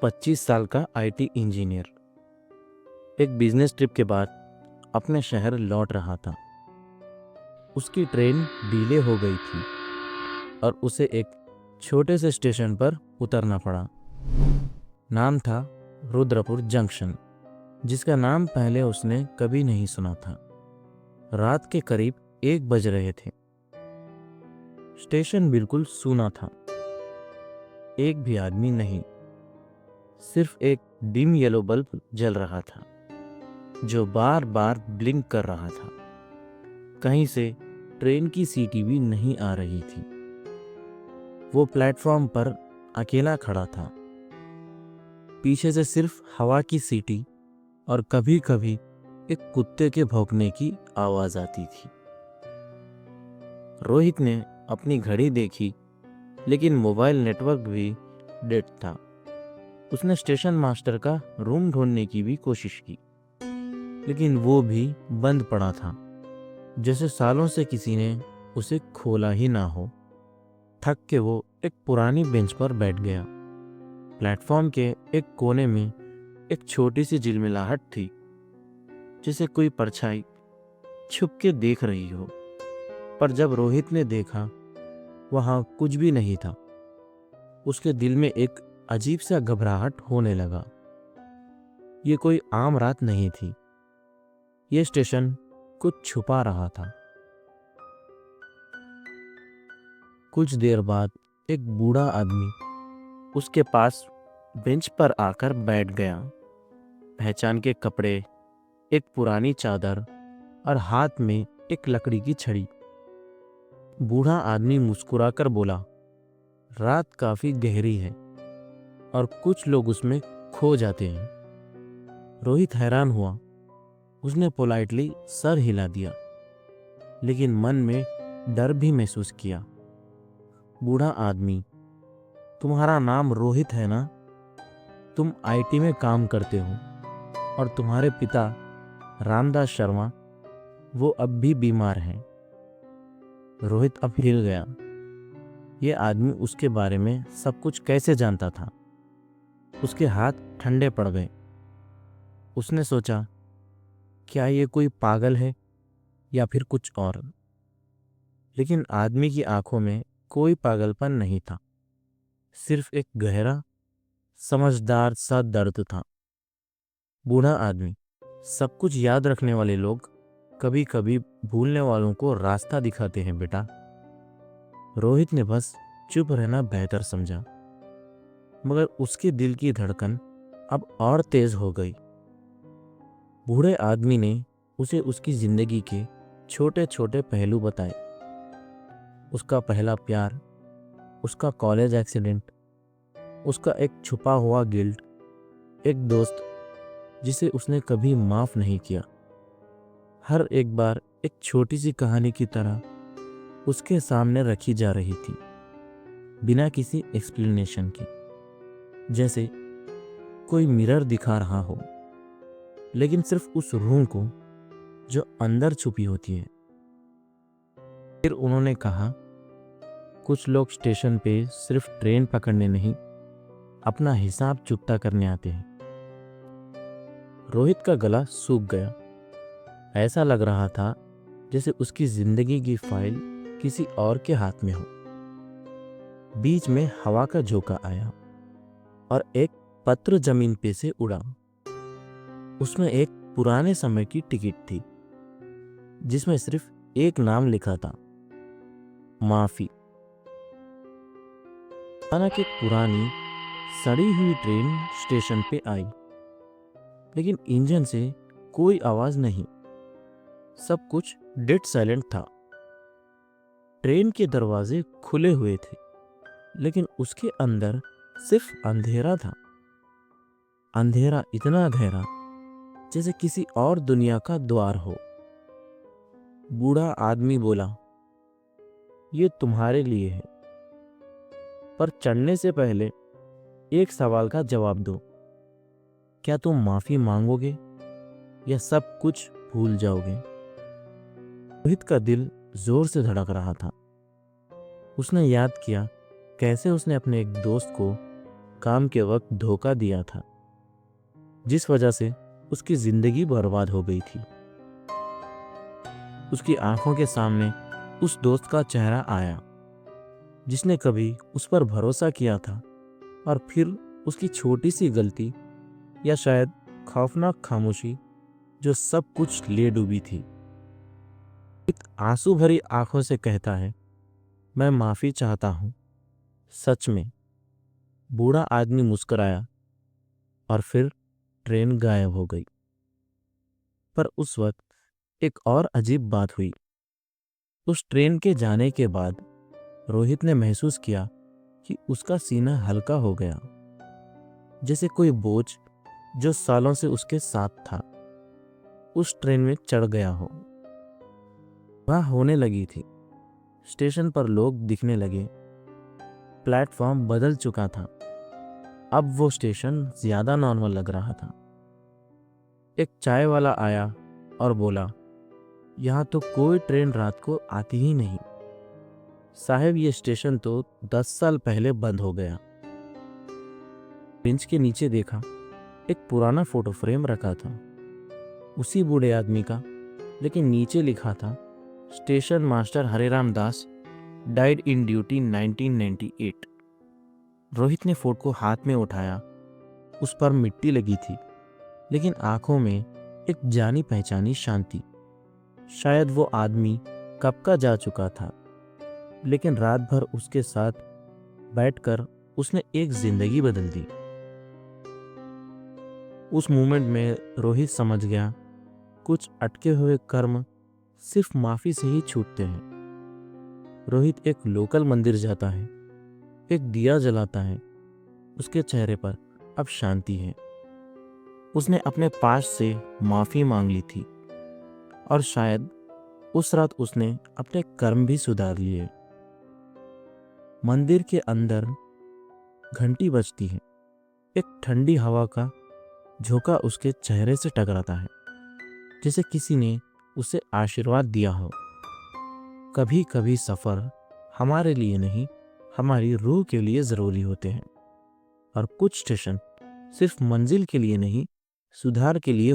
25 साल का IT engineer एक बिजनेस ट्रिप के बाद अपने शहर लौट रहा था। उसकी ट्रेन डिले हो गई थी और उसे एक छोटे से स्टेशन पर उतरना पड़ा। नाम था रुद्रपुर जंक्शन, जिसका नाम पहले उसने कभी नहीं सुना था। रात के करीब 1 बज रहे थे। स्टेशन बिल्कुल सूना था। एक भी आदमी नहीं, सिर्फ एक डिम येलो बल्ब जल रहा था जो बार बार ब्लिंक कर रहा था। कहीं से ट्रेन की सीटी भी नहीं आ रही थी। वो प्लेटफॉर्म पर अकेला खड़ा था। पीछे से सिर्फ हवा की सीटी और कभी कभी एक कुत्ते के भौंकने की आवाज आती थी। रोहित ने अपनी घड़ी देखी, लेकिन मोबाइल नेटवर्क भी डेड था। उसने स्टेशन मास्टर का रूम ढूंढने की भी कोशिश की, लेकिन वो भी बंद पड़ा था, जैसे सालों से किसी ने उसे खोला ही ना हो। थक के वो एक पुरानी बेंच पर बैठ गया। प्लेटफॉर्म के एक कोने में एक छोटी सी झिलमिलाहट थी, जिसे कोई परछाई छुप के देख रही हो। पर जब रोहित ने देखा, वहां कुछ भी नहीं था। उसके दिल में एक अजीब सा घबराहट होने लगा। ये कोई आम रात नहीं थी। ये स्टेशन कुछ छुपा रहा था। कुछ देर बाद एक बूढ़ा आदमी उसके पास बेंच पर आकर बैठ गया। पहचान के कपड़े, एक पुरानी चादर और हाथ में एक लकड़ी की छड़ी। बूढ़ा आदमी मुस्कुराकर बोला, रात काफी गहरी है और कुछ लोग उसमें खो जाते हैं। रोहित हैरान हुआ। उसने पोलाइटली सर हिला दिया, लेकिन मन में डर भी महसूस किया। बूढ़ा आदमी, तुम्हारा नाम रोहित है ना? तुम आईटी में काम करते हो और तुम्हारे पिता रामदास शर्मा, वो अब भी बीमार हैं। रोहित अब हिल गया। ये आदमी उसके बारे में सब कुछ कैसे जानता था? उसके हाथ ठंडे पड़ गए। उसने सोचा, क्या ये कोई पागल है या फिर कुछ और? लेकिन आदमी की आंखों में कोई पागलपन नहीं था, सिर्फ एक गहरा, समझदार सा दर्द था। बूढ़ा आदमी, सब कुछ याद रखने वाले लोग कभी कभी भूलने वालों को रास्ता दिखाते हैं बेटा। रोहित ने बस चुप रहना बेहतर समझा, मगर उसके दिल की धड़कन अब और तेज हो गई। बूढ़े आदमी ने उसे उसकी जिंदगी के छोटे छोटे पहलू बताए। उसका पहला प्यार, उसका कॉलेज एक्सीडेंट, उसका एक छुपा हुआ गिल्ट, एक दोस्त जिसे उसने कभी माफ नहीं किया। हर एक बार एक छोटी सी कहानी की तरह उसके सामने रखी जा रही थी, बिना किसी एक्सप्लेनेशन के, जैसे कोई मिरर दिखा रहा हो, लेकिन सिर्फ उस रूह को जो अंदर छुपी होती है। फिर उन्होंने कहा, कुछ लोग स्टेशन पे सिर्फ ट्रेन पकड़ने नहीं, अपना हिसाब चुकता करने आते हैं। रोहित का गला सूख गया। ऐसा लग रहा था जैसे उसकी जिंदगी की फाइल किसी और के हाथ में हो। बीच में हवा का झोंका आया और एक पत्र जमीन पे से उड़ा। उसमें एक पुराने समय की टिकट थी, जिसमें सिर्फ एक नाम लिखा था, माफी। अचानक एक पुरानी सड़ी हुई ट्रेन स्टेशन पे आई, लेकिन इंजन से कोई आवाज नहीं। सब कुछ डेड साइलेंट था। ट्रेन के दरवाजे खुले हुए थे, लेकिन उसके अंदर सिर्फ अंधेरा था। अंधेरा इतना गहरा जैसे किसी और दुनिया का द्वार हो। बूढ़ा आदमी बोला, ये तुम्हारे लिए है, पर चढ़ने से पहले एक सवाल का जवाब दो। क्या तुम माफी मांगोगे या सब कुछ भूल जाओगे? रोहित का दिल जोर से धड़क रहा था। उसने याद किया कैसे उसने अपने एक दोस्त को काम के वक्त धोखा दिया था, जिस वजह से उसकी जिंदगी बर्बाद हो गई थी। उसकी आंखों के सामने उस दोस्त का चेहरा आया जिसने कभी उस पर भरोसा किया था, और फिर उसकी छोटी सी गलती या शायद खौफनाक खामोशी जो सब कुछ ले डूबी थी, आंसू भरी आंखों से कहता है, मैं माफी चाहता हूं। सच में। बूढ़ा आदमी मुस्कुराया और फिर ट्रेन गायब हो गई। पर उस वक्त एक और अजीब बात हुई। उस ट्रेन के जाने के बाद रोहित ने महसूस किया कि उसका सीना हल्का हो गया, जैसे कोई बोझ जो सालों से उसके साथ था उस ट्रेन में चढ़ गया हो। वह होने लगी थी। स्टेशन पर लोग दिखने लगे। प्लेटफॉर्म बदल चुका था। अब वो स्टेशन ज्यादा नॉर्मल लग रहा था। एक चाय वाला आया और बोला, यहाँ तो कोई ट्रेन रात को आती ही नहीं साहब, ये स्टेशन तो 10 साल पहले बंद हो गया। बेंच के नीचे देखा, एक पुराना फोटो फ्रेम रखा था, उसी बूढ़े आदमी का, लेकिन नीचे लिखा था, station master Hareram Das, died in duty 1998। Rohit ने फोटो को हाथ में उठाया। उस पर मिट्टी लगी थी, लेकिन आंखों में एक जानी पहचानी शांति। शायद वो आदमी कब का जा चुका था, लेकिन रात भर उसके साथ बैठकर उसने एक जिंदगी बदल दी। उस मोमेंट में रोहित समझ गया, कुछ अटके हुए कर्म सिर्फ माफी से ही छूटते हैं। रोहित एक लोकल मंदिर जाता है, एक दिया जलाता है। उसके चेहरे पर अब शांति है। उसने अपने पास से माफी मांग ली थी, और शायद उस रात उसने अपने कर्म भी सुधार लिए। मंदिर के अंदर घंटी बजती है। एक ठंडी हवा का झोंका उसके चेहरे से टकराता है, जैसे किसी ने उसे आशीर्वाद दिया हो। कभी कभी सफर हमारे लिए नहीं, हमारी रूह के लिए जरूरी होते हैं, और कुछ स्टेशन सिर्फ मंजिल के लिए नहीं, सुधार के लिए